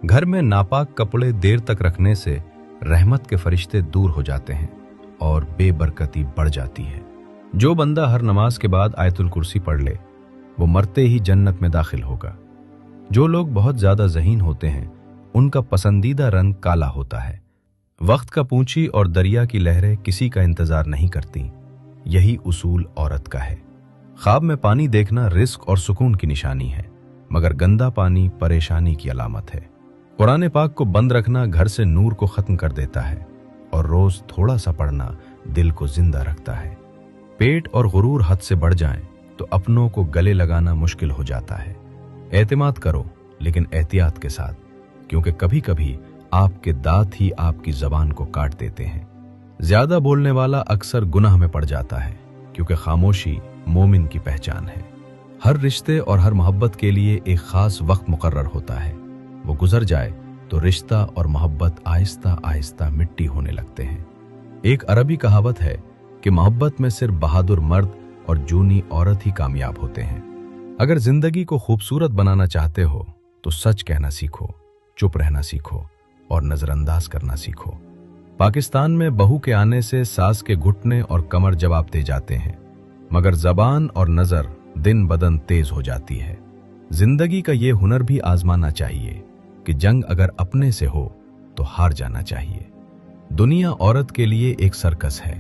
घर में नापाक कपड़े देर तक रखने से रहमत के फरिश्ते दूर हो जाते हैं और बेबरकती बढ़ जाती है। जो बंदा हर नमाज के बाद आयतुल कुर्सी पढ़ ले वो मरते ही जन्नत में दाखिल होगा। जो लोग बहुत ज्यादा ज़हीन होते हैं उनका पसंदीदा रंग काला होता है। वक्त का पूंछी और दरिया की लहरें किसी का इंतजार नहीं करती। यही उसूल औरत का है। ख्वाब में पानी देखना रिस्क और सुकून की निशानी है, मगर गंदा पानी परेशानी की अलामत है। कुरान पाक को बंद रखना घर से नूर को खत्म कर देता है और रोज थोड़ा सा पढ़ना दिल को जिंदा रखता है। पेट और गुरूर हद से बढ़ जाएं तो अपनों को गले लगाना मुश्किल हो जाता है। एतमाद करो लेकिन एहतियात के साथ, क्योंकि कभी कभी आपके दांत ही आपकी जबान को काट देते हैं। ज्यादा बोलने वाला अक्सर गुनाह में पड़ जाता है, क्योंकि खामोशी मोमिन की पहचान है। हर रिश्ते और हर मोहब्बत के लिए एक खास वक्त मुकर्रर होता है। वो गुजर जाए तो रिश्ता और मोहब्बत आहिस्ता आहिस्ता मिट्टी होने लगते हैं। एक अरबी कहावत है कि मोहब्बत में सिर्फ बहादुर मर्द और जूनी औरत ही कामयाब होते हैं। अगर जिंदगी को खूबसूरत बनाना चाहते हो तो सच कहना सीखो, चुप रहना सीखो और नजरअंदाज करना सीखो। पाकिस्तान में बहू के आने से सास के घुटने और कमर जवाब दे जाते हैं, मगर जबान और नजर दिन बदन तेज हो जाती है। जिंदगी का ये हुनर भी आजमाना चाहिए कि जंग अगर अपने से हो तो हार जाना चाहिए। दुनिया औरत के लिए एक सर्कस है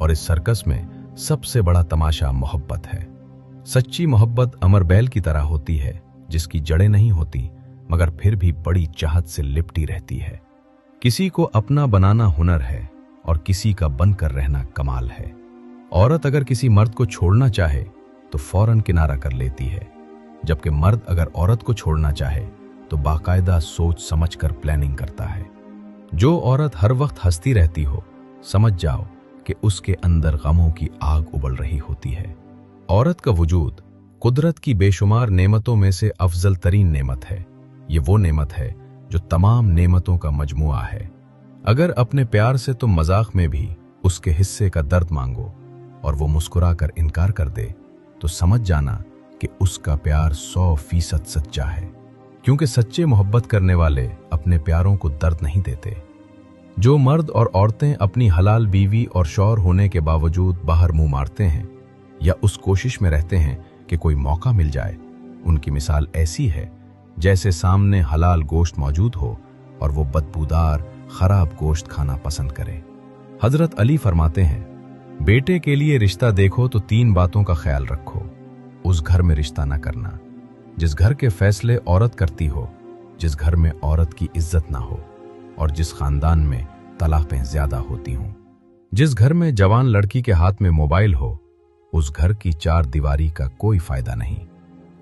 और इस सर्कस में सबसे बड़ा तमाशा मोहब्बत है। सच्ची मोहब्बत अमर बैल की तरह होती है, जिसकी जड़ें नहीं होती मगर फिर भी बड़ी चाहत से लिपटी रहती है। किसी को अपना बनाना हुनर है और किसी का बनकर रहना कमाल है। औरत अगर किसी मर्द को छोड़ना चाहे तो फौरन किनारा कर लेती है, जबकि मर्द अगर औरत को छोड़ना चाहे तो बाकायदा सोच समझकर प्लानिंग करता है। जो औरत हर वक्त हंसती रहती हो, समझ जाओ कि उसके अंदर गमों की आग उबल रही होती है। औरत का वजूद कुदरत की बेशुमार नेमतों में से अफजल तरीन नेमत है। ये वो नेमत है जो तमाम नेमतों का मजमुआ है। अगर अपने प्यार से तुम मजाक में भी उसके हिस्से का दर्द मांगो और वो मुस्कुराकर इनकार कर दे तो समझ जाना कि उसका प्यार 100% सच्चा है, क्योंकि सच्चे मोहब्बत करने वाले अपने प्यारों को दर्द नहीं देते। जो मर्द और औरतें अपनी हलाल बीवी और शौहर होने के बावजूद बाहर मुंह मारते हैं या उस कोशिश में रहते हैं कि कोई मौका मिल जाए, उनकी मिसाल ऐसी है जैसे सामने हलाल गोश्त मौजूद हो और वो बदबूदार खराब गोश्त खाना पसंद करे। हजरत अली फरमाते हैं, बेटे के लिए रिश्ता देखो तो 3 बातों का ख्याल रखो। उस घर में रिश्ता न करना जिस घर के फैसले औरत करती हो, जिस घर में औरत की इज्जत ना हो और जिस खानदान में तलाक़ें ज्यादा होती हों। जिस घर में जवान लड़की के हाथ में मोबाइल हो, उस घर की 4 दीवारी का कोई फायदा नहीं।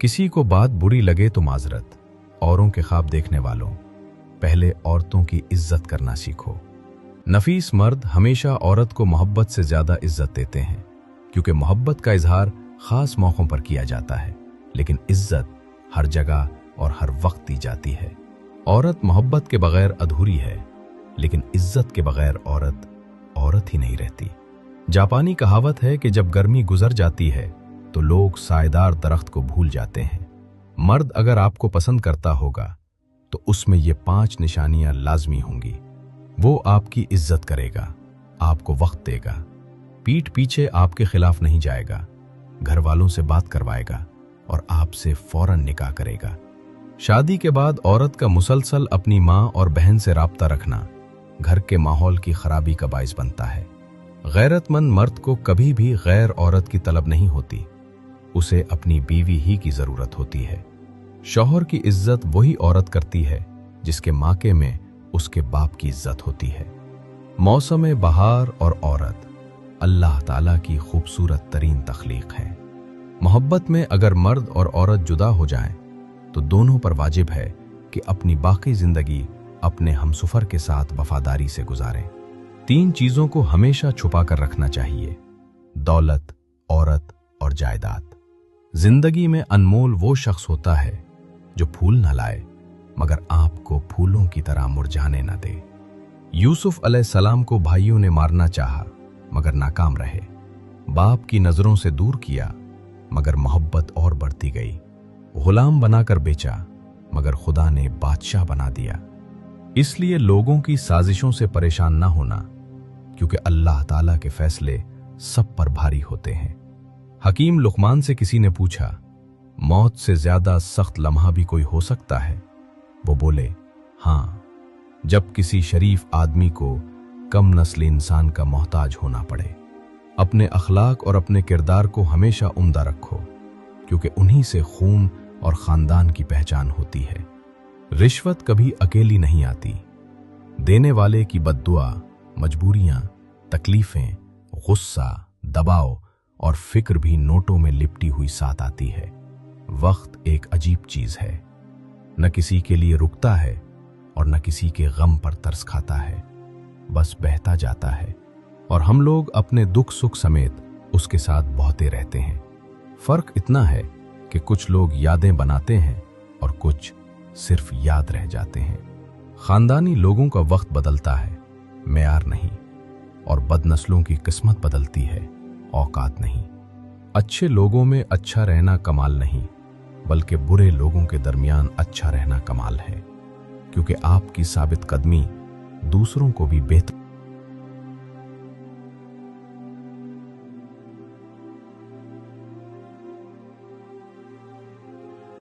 किसी को बात बुरी लगे तो माजरत। औरों के ख्वाब देखने वालों, पहले औरतों की इज्जत करना सीखो। नफीस मर्द हमेशा औरत को मोहब्बत से ज्यादा इज्जत देते हैं, क्योंकि मोहब्बत का इजहार खास मौकों पर किया जाता है, लेकिन इज्जत हर जगह और हर वक्त दी जाती है। औरत मोहब्बत के बगैर अधूरी है, लेकिन इज्जत के बगैर औरत औरत ही नहीं रहती। जापानी कहावत है कि जब गर्मी गुजर जाती है तो लोग सायेदार दरख्त को भूल जाते हैं। मर्द अगर आपको पसंद करता होगा तो उसमें ये 5 निशानियां लाजमी होंगी। वो आपकी इज्जत करेगा, आपको वक्त देगा, पीठ पीछे आपके खिलाफ नहीं जाएगा, घर वालों से बात करवाएगा और आपसे फौरन निकाह करेगा। शादी के बाद औरत का मुसलसल अपनी माँ और बहन से राब्ता रखना घर के माहौल की खराबी का बाइस बनता है। गैरतमंद मर्द को कभी भी गैर औरत की तलब नहीं होती, उसे अपनी बीवी ही की जरूरत होती है। शौहर की इज्जत वही औरत करती है जिसके माके में उसके बाप की इज्जत होती है। मौसम बहार और औरत अल्लाह ताला की खूबसूरत तरीन तख्लीक है। मोहब्बत में अगर मर्द और औरत जुदा हो जाएं तो दोनों पर वाजिब है कि अपनी बाकी जिंदगी अपने हमसफर के साथ वफादारी से गुजारें। 3 चीजों को हमेशा छुपा कर रखना चाहिए: दौलत, औरत और जायदाद। जिंदगी में अनमोल वो शख्स होता है जो फूल न लाए मगर आपको फूलों की तरह मुरझाने न दे। यूसुफ अलैहिस्सलाम को भाइयों ने मारना चाहा मगर नाकाम रहे। बाप की नजरों से दूर किया मगर मोहब्बत और बढ़ती गई। गुलाम बनाकर बेचा मगर खुदा ने बादशाह बना दिया। इसलिए लोगों की साजिशों से परेशान ना होना, क्योंकि अल्लाह ताला के फैसले सब पर भारी होते हैं। हकीम लुकमान से किसी ने पूछा, मौत से ज्यादा सख्त लम्हा भी कोई हो सकता है? वो बोले, हाँ, जब किसी शरीफ आदमी को कम नस्ल इंसान का मोहताज होना पड़े। अपने अखलाक और अपने किरदार को हमेशा उम्दा रखो, क्योंकि उन्हीं से खून और खानदान की पहचान होती है। रिश्वत कभी अकेली नहीं आती। देने वाले की बद्दुआ, मजबूरियां, तकलीफें, गुस्सा, दबाव और फिक्र भी नोटों में लिपटी हुई साथ आती है। वक्त एक अजीब चीज है, न किसी के लिए रुकता है और न किसी के गम पर तरस खाता है, बस बहता जाता है और हम लोग अपने दुख सुख समेत उसके साथ बहते रहते हैं। फर्क इतना है कि कुछ लोग यादें बनाते हैं और कुछ सिर्फ याद रह जाते हैं। खानदानी लोगों का वक्त बदलता है, मेयार नहीं, और बदनस्लों की किस्मत बदलती है, औकात नहीं। अच्छे लोगों में अच्छा रहना कमाल नहीं, बल्कि बुरे लोगों के दरमियान अच्छा रहना कमाल है, क्योंकि आपकी साबित कदमी दूसरों को भी बेहतर